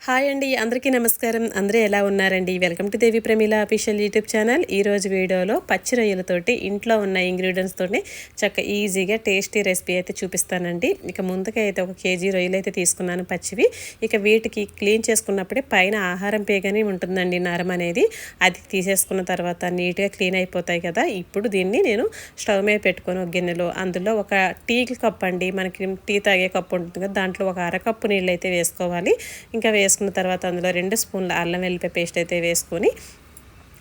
Hi అండి, అందరికీ నమస్కారం. అందరూ ఎలా ఉన్నారండి? Welcome to Devi Pramila official YouTube channel. ఈరోజు వీడియోలో పచ్చి రొయ్యలతోటి ఇంట్లో ఉన్న ఇంగ్రీడియంట్స్తోనే ఈజీగా టేస్టీ రెసిపీ అయితే చూపిస్తానండి. ఇక ముందుగా అయితే 1 కేజీ రొయ్యలు అయితే తీసుకున్నాను పచ్చివి. ఇక వీటికి క్లీన్ చేసుకున్నప్పుడే పైన ఆహారం పేగని ఉంటుందండి, నరం అనేది. అది తీసేసుకున్న తర్వాత నీట్గా క్లీన్ అయిపోతాయి కదా. ఇప్పుడు దీన్ని నేను స్టవ్ మీద పెట్టుకొని ఒక గిన్నెలో అందులో ఒక టీ కప్ అండి, మనకి టీ తాగే కప్పు ఉంటుంది కదా, దాంట్లో ఒక అరకప్పు నీళ్ళు అయితే వేసుకోవాలి. ఇంకా వేసుకున్న తర్వాత అందులో 2 స్పూన్ల అల్లం వెల్లిపాయ పేస్ట్ అయితే వేసుకొని,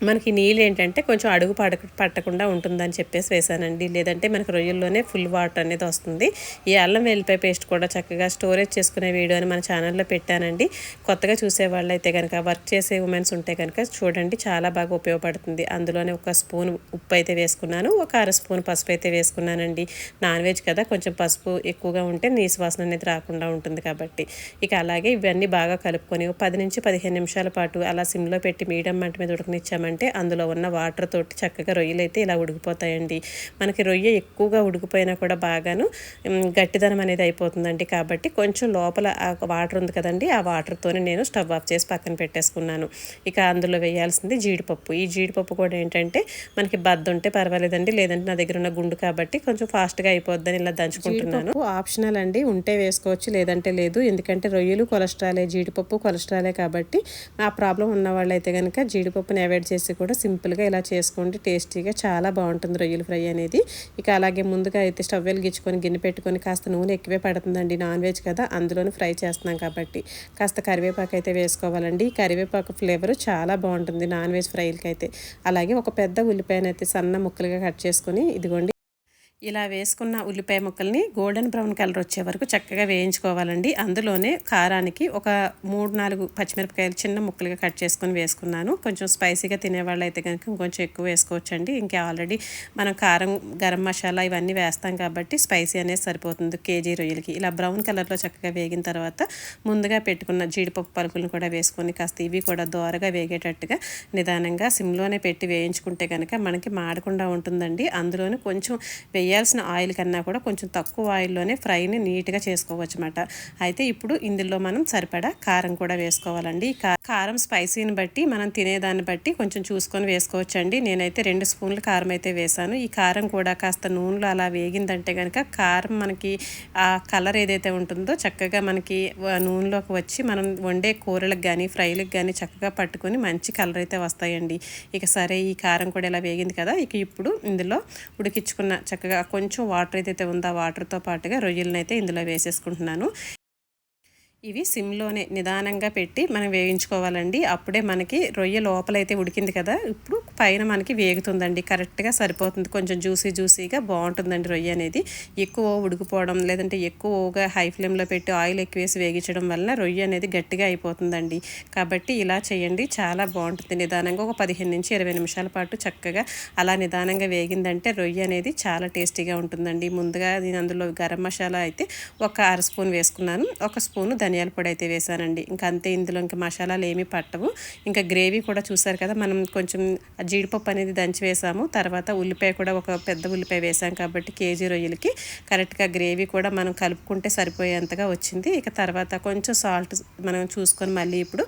మనకి నీళ్ళు ఏంటంటే కొంచెం అడుగు పట్టకుండా ఉంటుందని చెప్పేసి వేసానండి. లేదంటే మనకి రొయ్యల్లోనే ఫుల్ వాటర్ అనేది వస్తుంది. ఈ అల్లం వెల్లిపాయ పేస్ట్ కూడా చక్కగా స్టోరేజ్ చేసుకునే వీడియోని మన ఛానల్లో పెట్టానండి. కొత్తగా చూసేవాళ్ళు అయితే కనుక, వర్క్ చేసే ఉమెన్స్ ఉంటే కనుక చూడండి, చాలా బాగా ఉపయోగపడుతుంది. అందులోనే 1 స్పూన్ ఉప్పు అయితే వేసుకున్నాను, ఒక 1/2 స్పూన్ పసుపు అయితే వేసుకున్నానండి. నాన్ వెజ్ కదా, కొంచెం పసుపు ఎక్కువగా ఉంటే నీసు వాసన అనేది రాకుండా ఉంటుంది కాబట్టి. ఇక అలాగే ఇవన్నీ బాగా కలుపుకొని 10 నుంచి 15 నిమిషాల పాటు అలా సిమ్లో పెట్టి మీడియం మంట మీద ఉడకనిచ్చామంటే అందులో ఉన్న వాటర్ తోటి చక్కగా రొయ్యలు అయితే ఇలా ఉడికిపోతాయండి. మనకి రొయ్య ఎక్కువగా ఉడికిపోయినా కూడా బాగాను గట్టిదనం అనేది అయిపోతుందండి. కాబట్టి కొంచెం లోపల ఆ వాటర్ ఉంది కదండి, ఆ వాటర్తోనే నేను స్టవ్ ఆఫ్ చేసి పక్కన పెట్టేసుకున్నాను. ఇక అందులో వేయాల్సింది జీడిపప్పు. ఈ జీడిపప్పు కూడా ఏంటంటే మనకి బద్ద ఉంటే పర్వాలేదండి, లేదంటే నా దగ్గర ఉన్న గుండు కాబట్టి కొంచెం ఫాస్ట్గా అయిపోద్దని ఇలా దంచుకుంటున్నాను. ఆప్షనల్ అండి, ఉంటే వేసుకోవచ్చు, లేదంటే లేదు. ఎందుకంటే రొయ్యలు కొలెస్ట్రాలే, జీడిపప్పు కొలెస్ట్రాలే కాబట్టి ఆ ప్రాబ్లం ఉన్న వాళ్ళైతే కనుక జీడిపప్పుని అవాయిడ్ చేసి కూడా సింపుల్గా ఇలా చేసుకోండి. టేస్టీగా చాలా బాగుంటుంది రొయ్యల ఫ్రై అనేది. ఇక అలాగే ముందుగా అయితే స్టవ్ వెలిగించుకొని గిన్నె పెట్టుకొని కాస్త నూనె ఎక్కువే పడుతుందండి, నాన్ వెజ్ కదా, అందులోనే ఫ్రై చేస్తున్నాం కాబట్టి. కాస్త కరివేపాకు అయితే వేసుకోవాలండి. ఈ కరివేపాకు ఫ్లేవర్ చాలా బాగుంటుంది నాన్ వెజ్ ఫ్రైలకి అయితే. అలాగే ఒక పెద్ద ఉల్లిపాయనైతే సన్న ముక్కలుగా కట్ చేసుకొని, ఇదిగోండి ఇలా వేసుకున్న ఉల్లిపాయ ముక్కల్ని గోల్డెన్ బ్రౌన్ కలర్ వచ్చే వరకు చక్కగా వేయించుకోవాలండి. అందులోనే కారానికి ఒక 3-4 పచ్చిమిరపకాయలు చిన్న ముక్కలుగా కట్ చేసుకొని వేసుకున్నాను. కొంచెం స్పైసీగా తినేవాళ్ళు అయితే కనుక ఇంకొంచెం ఎక్కువ వేసుకోవచ్చండి. ఇంకా ఆల్రెడీ మనం కారం, గరం మసాలా ఇవన్నీ వేస్తాం కాబట్టి స్పైసీ అనేది సరిపోతుంది కేజీ రొయ్యలకి. ఇలా బ్రౌన్ కలర్లో చక్కగా వేగిన తర్వాత ముందుగా పెట్టుకున్న జీడిపప్పు పలుకులను కూడా వేసుకొని కాస్త ఇవి కూడా దోరగా వేగేటట్టుగా నిదానంగా సిమ్లోనే పెట్టి వేయించుకుంటే కనుక మనకి మాడకుండా ఉంటుందండి. అందులోనే కొంచెం వేయాల్సిన ఆయిల్ కన్నా కూడా కొంచెం తక్కువ ఆయిల్లోనే ఫ్రైని నీట్గా చేసుకోవచ్చు అన్నమాట. అయితే ఇప్పుడు ఇందులో మనం సరిపడా కారం కూడా వేసుకోవాలండి. కారం స్పైసీని బట్టి మనం తినేదాన్ని బట్టి కొంచెం చూసుకొని వేసుకోవచ్చండి. నేనైతే 2 స్పూన్ల కారం అయితే వేసాను. ఈ కారం కూడా కాస్త నూనెలో అలా వేగిందంటే కనుక కారం మనకి ఆ కలర్ ఏదైతే ఉంటుందో చక్కగా మనకి నూనెలోకి వచ్చి మనం వండే కూరలకు కానీ ఫ్రైలకు కానీ చక్కగా పట్టుకొని మంచి కలర్ అయితే వస్తాయండి. ఇక సరే, ఈ కారం కూడా ఇలా వేగింది కదా. ఇక ఇప్పుడు ఇందులో ఉడికించుకున్న చక్కగా కొంచెం వాటర్ ఏదైతే ఉందో ఆ వాటర్తో పాటుగా రొయ్యలను అయితే ఇందులో వేసేసుకుంటున్నాను. ఇవి సిమ్లోనే నిదానంగా పెట్టి మనం వేయించుకోవాలండి. అప్పుడే మనకి రొయ్య లోపలైతే ఉడికింది కదా, ఇప్పుడు పైన మనకి వేగుతుందండి. కరెక్ట్గా సరిపోతుంది. కొంచెం జ్యూసీగా బాగుంటుందండి రొయ్య అనేది. ఎక్కువ ఉడికిపోవడం లేదంటే ఎక్కువగా హై ఫ్లేమ్లో పెట్టి ఆయిల్ ఎక్కువ వేసి వేగించడం వల్ల రొయ్య అనేది గట్టిగా అయిపోతుందండి. కాబట్టి ఇలా చేయండి, చాలా బాగుంటుంది. నిదానంగా ఒక 15 నుంచి 20 నిమిషాల పాటు చక్కగా అలా నిదానంగా వేగిందంటే రొయ్య అనేది చాలా టేస్టీగా ఉంటుందండి. ముందుగా నేను అందులో గరం మసాలా అయితే ఒక 1/2 స్పూన్ వేసుకున్నాను, 1 స్పూను ధనియాల పొడి అయితే వేసానండి. ఇంకా అంతే, ఇందులో ఇంకా మసాలాలు ఏమీ పట్టవు. ఇంకా గ్రేవీ కూడా చూసారు కదా, మనం కొంచెం జీడిపప్పు అనేది దంచి వేసాము. తర్వాత ఉల్లిపాయ కూడా ఒక పెద్ద ఉల్లిపాయ వేసాం కాబట్టి కేజీ రొయ్యలకి కరెక్ట్గా గ్రేవీ కూడా మనం కలుపుకుంటే సరిపోయేంతగా వచ్చింది. ఇక తర్వాత కొంచెం సాల్ట్ మనం చూసుకొని మళ్ళీ ఇప్పుడు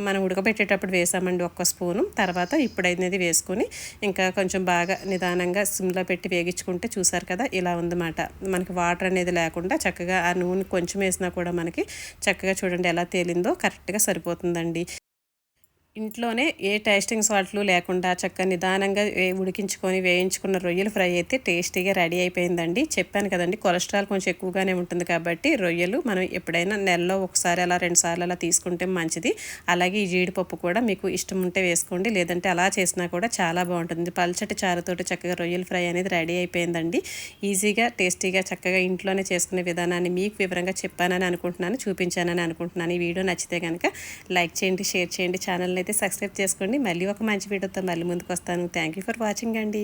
మనం ఉడకబెట్టేటప్పుడు వేసామండి 1 స్పూను. తర్వాత ఇప్పుడు అనేది వేసుకొని ఇంకా కొంచెం బాగా నిదానంగా సిమ్లో పెట్టి వేగించుకుంటే చూసారు కదా, ఇలా ఉందన్నమాట. మనకి వాటర్ అనేది లేకుండా చక్కగా ఆ నూనె కొంచెం వేసినా కూడా మనకి చక్కగా చూడండి ఎలా తేలిందో, కరెక్ట్గా సరిపోతుందండి. ఇంట్లోనే ఏ టేస్టింగ్ సాల్ట్లు లేకుండా చక్కగా నిదానంగా ఉడికించుకొని వేయించుకున్న రొయ్యలు ఫ్రై అయితే టేస్టీగా రెడీ అయిపోయిందండి. చెప్పాను కదండి, కొలెస్ట్రాల్ కొంచెం ఎక్కువగానే ఉంటుంది కాబట్టి రొయ్యలు మనం ఎప్పుడైనా నెలలో ఒకసారి అలా 2 సార్లు అలా తీసుకుంటే మంచిది. అలాగే ఈ జీడిపప్పు కూడా మీకు ఇష్టం ఉంటే వేసుకోండి, లేదంటే అలా చేసినా కూడా చాలా బాగుంటుంది. పల్చటి చారుతోటి చక్కగా రొయ్యల ఫ్రై అనేది రెడీ అయిపోయిందండి. ఈజీగా టేస్టీగా చక్కగా ఇంట్లోనే చేసుకునే విధానాన్ని మీకు వివరంగా చెప్పానని అనుకుంటున్నాను, చూపించానని అనుకుంటున్నాను. ఈ వీడియో నచ్చితే కనుక లైక్ చేయండి, షేర్ చేయండి, ఛానల్ని అయితే సబ్స్క్రైబ్ చేసుకోండి. మళ్ళీ ఒక మంచి వీడియోతో మళ్ళీ ముందుకు వస్తాను. థ్యాంక్ యూ ఫర్ వాచింగ్ అండి.